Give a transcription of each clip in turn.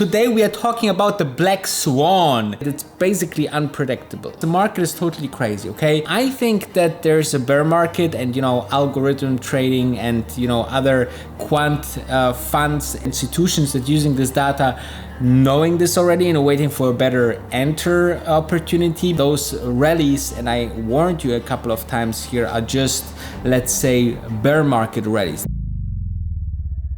Today we are talking about the black swan. It's basically unpredictable. The market is totally crazy, okay? I think that there's a bear market and, algorithm trading and, other quant funds, institutions that using this data, knowing this already and waiting for a better enter opportunity. Those rallies, and I warned you a couple of times here, are just, let's say, bear market rallies.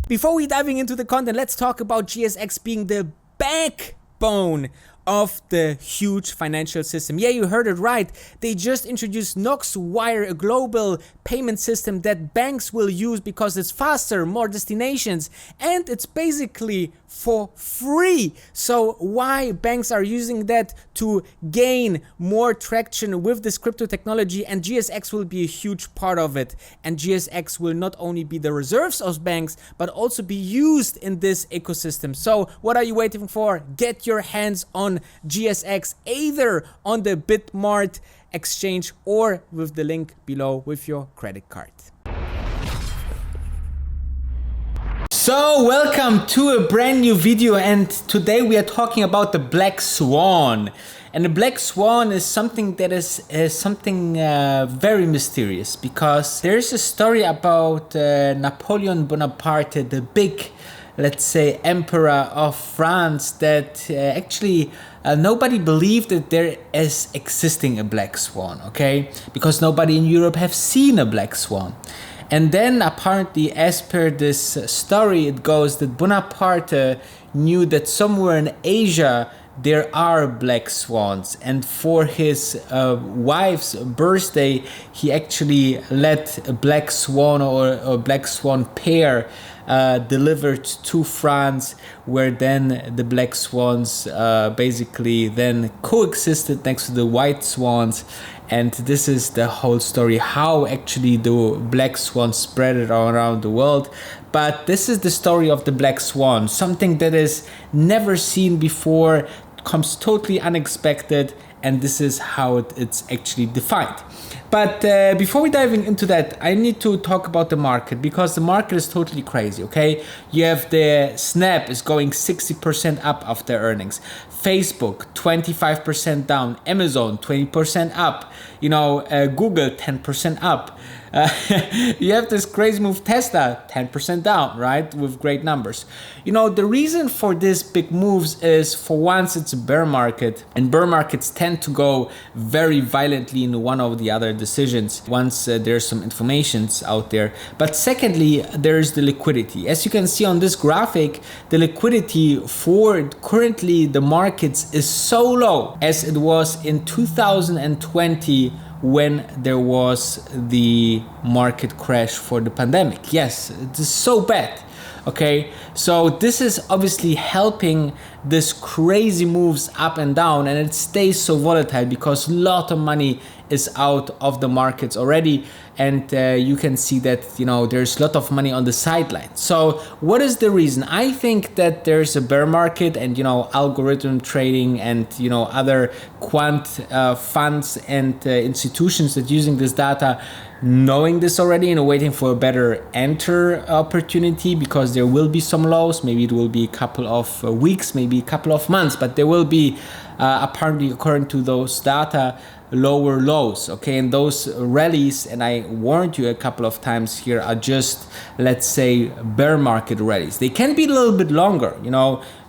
Before we diving into the content, let's talk about GSX being the backbone of the huge financial system. Yeah, you heard it right. They just introduced Nox Wire, a global payment system that banks will use because it's faster, more destinations, and it's basically for free. So why banks are using that to gain more traction with this crypto technology, and GSX will be a huge part of it. And GSX will not only be the reserves of banks, but also be used in this ecosystem. So what are you waiting for? Get your hands on GSX, either on the Bitmart exchange or with the link below with your credit card. So welcome to a brand new video, and today we are talking about the black swan. And the black swan is something that is very mysterious, because there's a story about Napoleon Bonaparte, the big, let's say, emperor of France, that actually nobody believed that there is existing a black swan, okay? Because nobody in Europe have seen a black swan. And then apparently, as per this story, it goes that Bonaparte knew that somewhere in Asia there are black swans, and for his wife's birthday he actually let a black swan or a black swan pair delivered to France, where then the black swans basically then coexisted next to the white swans. And this is the whole story, how actually the black swan spread it all around the world. But this is the story of the black swan, something that is never seen before, comes totally unexpected, and this is how it's actually defined. But before we diving into that, I need to talk about the market, because the market is totally crazy, okay? You have the Snap is going 60% up after earnings. Facebook 25% down, Amazon 20% up, Google 10% up. You have this crazy move, Tesla 10% down, right? With great numbers. The reason for this big moves is, for once, it's a bear market, and bear markets tend to go very violently in one or the other decisions once there's some informations out there. But secondly, there's the liquidity. As you can see on this graphic, the liquidity for currently the markets is so low as it was in 2020, when there was the market crash for the pandemic. Yes, it is so bad. Okay, so this is obviously helping this crazy moves up and down, and it stays so volatile because a lot of money is out of the markets already, and you can see that there's a lot of money on the sidelines. So what is the reason? I think that there's a bear market and algorithm trading and other quant funds and institutions that using this data, knowing this already and waiting for a better enter opportunity, because there will be some lows. Maybe it will be a couple of weeks, maybe a couple of months, but there will be apparently, according to those data, lower lows, okay? And those rallies, and I warned you a couple of times here, are just, let's say, bear market rallies. They can be a little bit longer,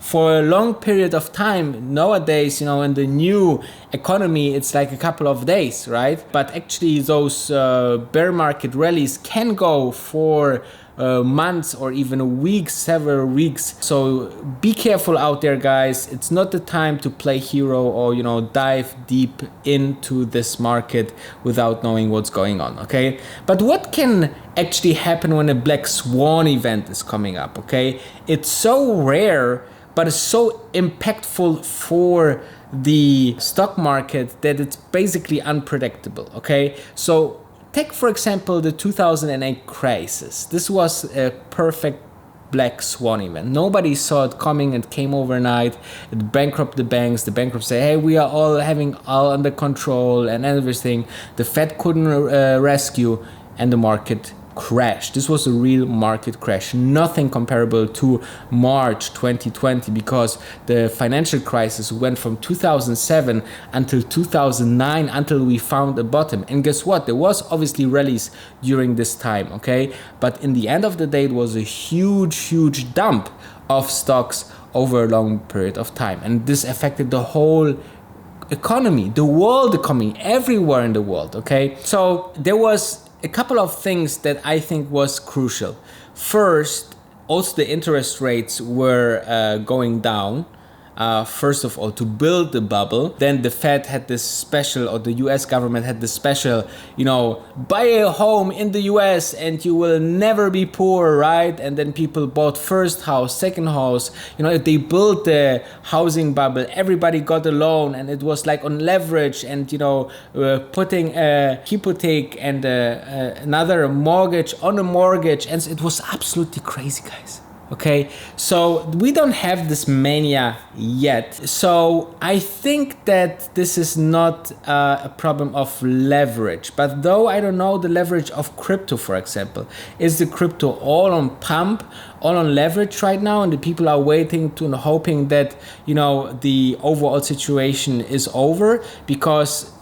for a long period of time. Nowadays, in the new economy, it's like a couple of days, right? But actually those bear market rallies can go for months or even weeks, several weeks. So be careful out there, guys. It's not the time to play hero or dive deep into this market without knowing what's going on, okay? But what can actually happen when a black swan event is coming up, okay? It's so rare, but it's so impactful for the stock market that it's basically unpredictable, okay? So take, for example, the 2008 crisis. This was a perfect black swan event. Nobody saw it coming. It came overnight. It bankrupted the banks. The bankrupts say, hey, we are all having all under control and everything. The Fed couldn't rescue, and the market crash. This was a real market crash, nothing comparable to March 2020, because the financial crisis went from 2007 until 2009 until we found a bottom. And guess what? There was obviously rallies during this time, okay? But in the end of the day, it was a huge dump of stocks over a long period of time. And this affected the whole economy, the world economy, everywhere in the world, okay? So there was a couple of things that I think was crucial. First, also the interest rates were going down. First of all, to build the bubble. Then the Fed had this special, or the US government had this special, buy a home in the US and you will never be poor, right? And then people bought first house, second house. If they built the housing bubble, everybody got a loan, and it was like on leverage, and putting a hypothec and another mortgage on a mortgage, and it was absolutely crazy, guys. Okay, so we don't have this mania yet. So I think that this is not a problem of leverage. But though I don't know the leverage of crypto, for example. Is the crypto all on pump, all on leverage right now? And the people are waiting to and hoping that, the overall situation is over? Because,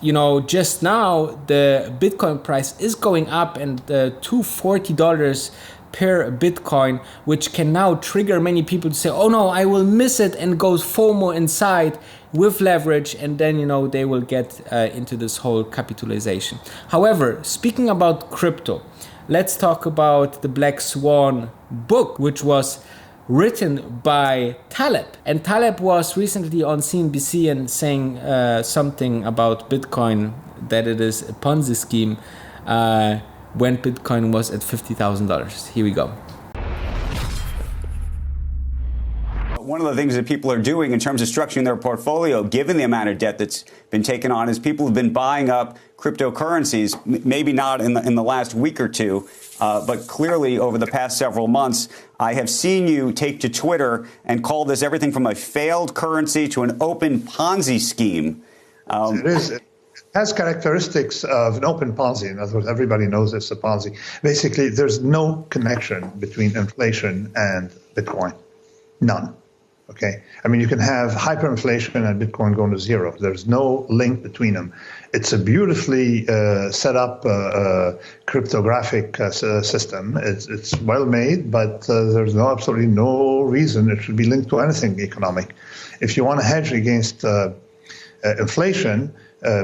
just now the Bitcoin price is going up, and to $40 per Bitcoin, which can now trigger many people to say, oh no, I will miss it, and go FOMO inside with leverage, and then they will get into this whole capitalization. However, speaking about crypto, let's talk about the Black Swan book, which was written by Taleb. And Taleb was recently on CNBC and saying something about Bitcoin, that it is a Ponzi scheme, when Bitcoin was at $50,000. Here we go. One of the things that people are doing in terms of structuring their portfolio, given the amount of debt that's been taken on, is people have been buying up cryptocurrencies, maybe not in the last week or two, but clearly over the past several months. I have seen you take to Twitter and call this everything from a failed currency to an open Ponzi scheme. It is. It has characteristics of an open Ponzi. In other words, everybody knows it's a Ponzi. Basically, there's no connection between inflation and Bitcoin. None. Okay? I mean, you can have hyperinflation and Bitcoin going to zero. There's no link between them. It's a beautifully set up cryptographic system. It's well made, but there's absolutely no reason it should be linked to anything economic. If you want to hedge against inflation,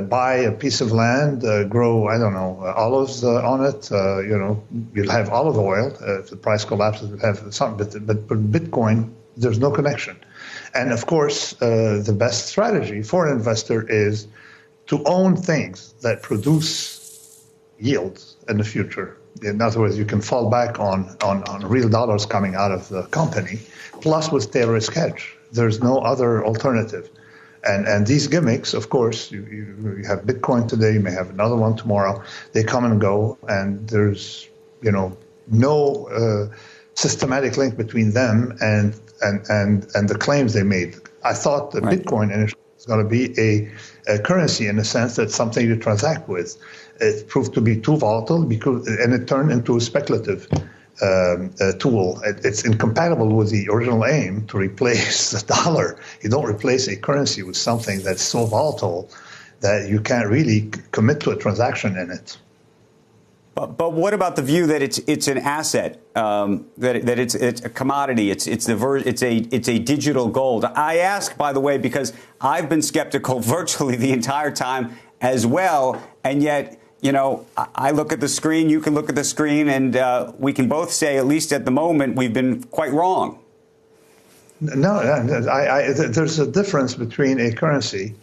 buy a piece of land, grow, olives on it. You'll have olive oil. If the price collapses, you'll have something. But Bitcoin, there's no connection. And of course, the best strategy for an investor is to own things that produce yields in the future. In other words, you can fall back on real dollars coming out of the company, plus with tail risk hedge. There's no other alternative. And these gimmicks, of course, you have Bitcoin today, you may have another one tomorrow. They come and go, and there's no systematic link between them and the claims they made. I thought that right. Bitcoin initially was going to be a currency, in the sense that something you transact with. It proved to be too volatile and it turned into a speculative tool. It's incompatible with the original aim to replace the dollar. You don't replace a currency with something that's so volatile that you can't really commit to a transaction in it. But what about the view that it's an asset, that it's a commodity, it's a digital gold? I ask, by the way, because I've been skeptical virtually the entire time as well, and yet, I look at the screen, you can look at the screen, and we can both say, at least at the moment, we've been quite wrong. No, there's a difference between a currency,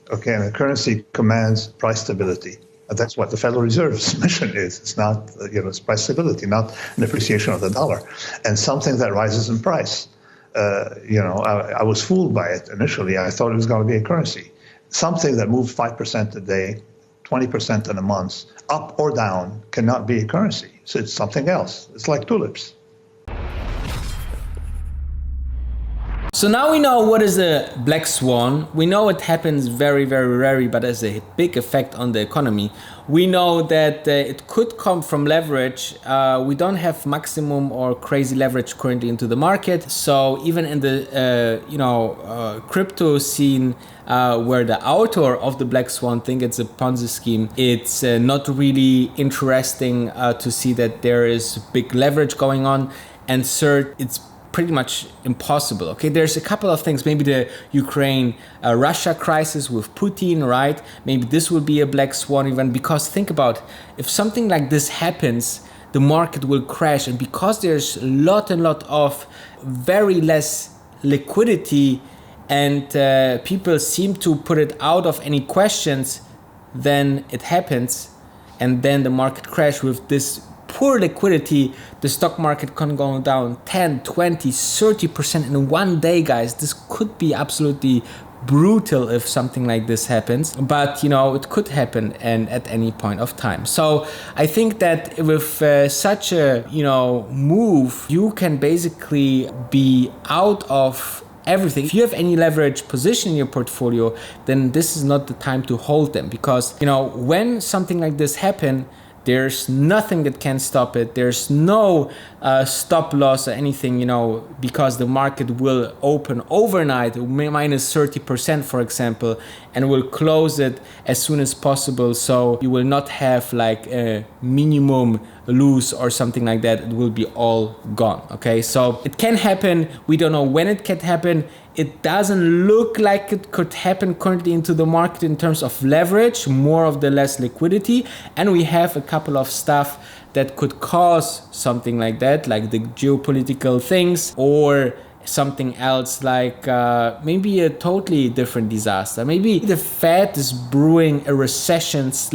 okay, and a currency commands price stability. That's what the Federal Reserve's mission is. It's not, it's price stability, not an appreciation of the dollar, and something that rises in price. I was fooled by it initially. I thought it was going to be a currency. Something that moved 5% a day, 20% in a month, up or down, cannot be a currency. So it's something else. It's like tulips. So now we know what is a black swan. We know it happens very, very rarely, but has a big effect on the economy. We know that it could come from leverage. We don't have maximum or crazy leverage currently into the market. So even in the crypto scene, where the author of the black swan think it's a Ponzi scheme, it's not really interesting to see that there is big leverage going on. And third, it's pretty much impossible. Okay, there's a couple of things. Maybe the Ukraine-Russia crisis with Putin, right? Maybe this will be a black swan event, because think about, if something like this happens, the market will crash. And because there's a lot of very less liquidity, and people seem to put it out of any questions, then it happens. And then the market crash with this poor liquidity, the stock market can go down 10, 20, 30% in one day, guys. This could be absolutely brutal if something like this happens, but it could happen and at any point of time. So I think that with such a move, you can basically be out of everything. If you have any leverage position in your portfolio, then this is not the time to hold them, because when something like this happens, there's nothing that can stop it. There's no stop loss or anything, because the market will open overnight, minus 30%, for example, and will close it as soon as possible. So you will not have like a minimum lose or something like that. It will be all gone. Okay, so it can happen. We don't know when it can happen. It doesn't look like it could happen currently into the market in terms of leverage, more of the less liquidity. And we have a couple of stuff that could cause something like that, like the geopolitical things, or something else like maybe a totally different disaster. Maybe the Fed is brewing a recession /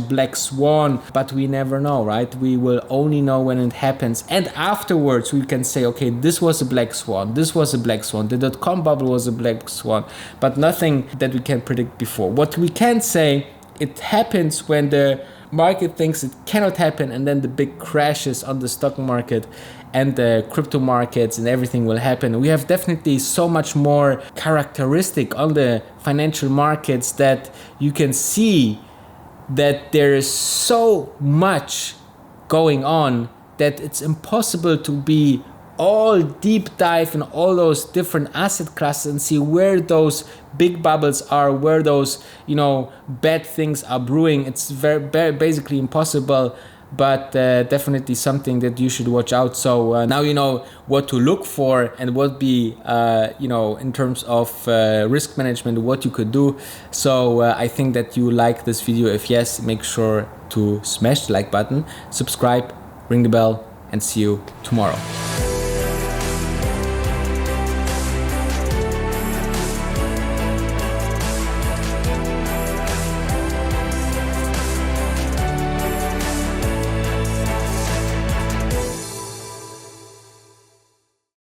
black swan, but we never know, right? We will only know when it happens. And afterwards we can say, okay, this was a black swan, this was a black swan, the dot-com bubble was a black swan, but nothing that we can predict before. What we can say, it happens when the market thinks it cannot happen, and then the big crashes on the stock market and the crypto markets and everything will happen. We have definitely so much more characteristic on the financial markets that you can see that there is so much going on that it's impossible to be all deep dive in all those different asset classes and see where those big bubbles are, where those bad things are brewing. It's very basically impossible, but definitely something that you should watch out. So now you know what to look for and what be in terms of risk management, what you could do. So I think that you like this video. If yes, make sure to smash the like button, subscribe, ring the bell, and see you tomorrow.